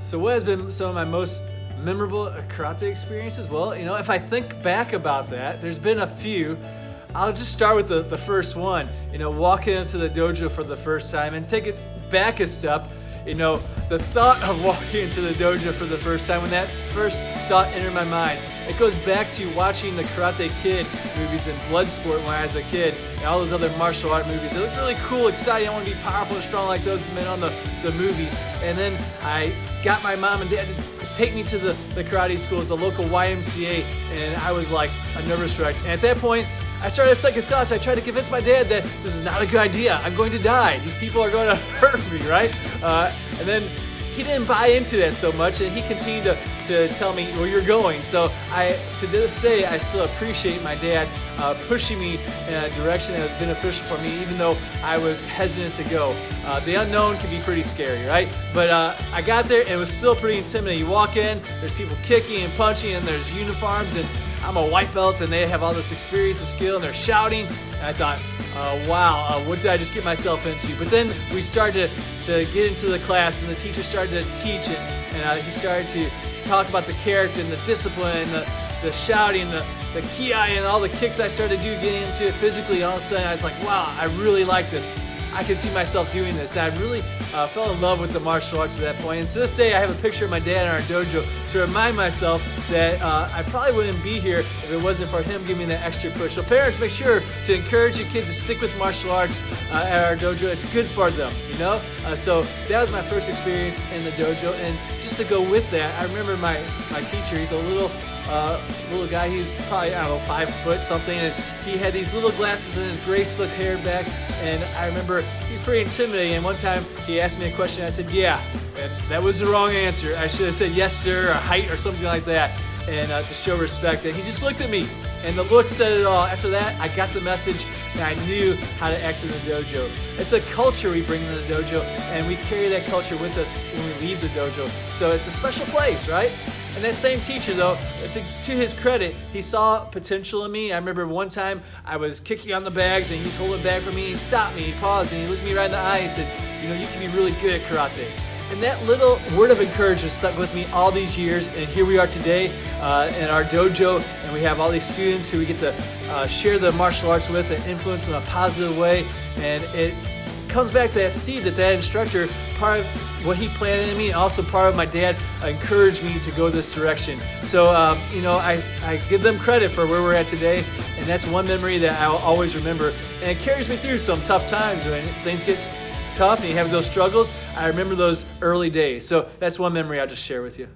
So what has been some of my most memorable karate experiences? Well, if I think back about that, there's been a few. I'll just start with the first one. Walking into the dojo for the first time and take it back a step. The thought of walking into the dojo for the first time, when that first thought entered my mind, it goes back to watching the Karate Kid movies and Bloodsport when I was a kid, and all those other martial art movies. They look really cool, exciting. I want to be powerful and strong like those men on the movies. And then I got my mom and dad to take me to the karate schools, the local YMCA, and I was like a nervous wreck. And at that point, I started a second thoughts. I tried to convince my dad that this is not a good idea. I'm going to die. These people are going to hurt me, right? And then he didn't buy into that so much, and he continued to tell me, well, you're going. So to this day, I still appreciate my dad pushing me in a direction that was beneficial for me, even though I was hesitant to go. The unknown can be pretty scary, right? But I got there, and it was still pretty intimidating. You walk in, there's people kicking and punching, and there's uniforms, and I'm a white belt, and they have all this experience and skill, and they're shouting. And I thought, wow, what did I just get myself into? But then we started to get into the class, and the teacher started to teach it, and he started to talk about the character and the discipline and the shouting, the ki and all the kicks I started to do, getting into it physically. All of a sudden, I was like, wow, I really like this. I can see myself doing this. And I really fell in love with the martial arts at that point. And to this day, I have a picture of my dad in our dojo to remind myself that I probably wouldn't be here if it wasn't for him giving me that extra push. So parents, make sure to encourage your kids to stick with martial arts at our dojo. It's good for them, So that was my first experience in the dojo. And just to go with that, I remember my teacher. He's a little guy. He's probably, 5 foot something, and he had these little glasses and his gray slick hair back, and I remember he's pretty intimidating. And one time he asked me a question, I said yeah, and that was the wrong answer. I should have said yes sir, or height, or something like that, and to show respect. And he just looked at me, and the look said it all. After that, I got the message, and I knew how to act in the dojo. It's a culture we bring into the dojo, and we carry that culture with us when we leave the dojo. So it's a special place, right? And that same teacher, though, to his credit, he saw potential in me. I remember one time I was kicking on the bags, and he was holding back for me. He stopped me, he paused, and he looked me right in the eye. He said, you can be really good at karate. And that little word of encouragement stuck with me all these years. And here we are today in our dojo, and we have all these students who we get to share the martial arts with and influence in a positive way. And it comes back to that seed that instructor, part of what he planted in me, and also part of my dad encouraged me to go this direction. So, I give them credit for where we're at today, and that's one memory that I'll always remember. And it carries me through some tough times when things get tough and you have those struggles. I remember those early days. So that's one memory I'll just share with you.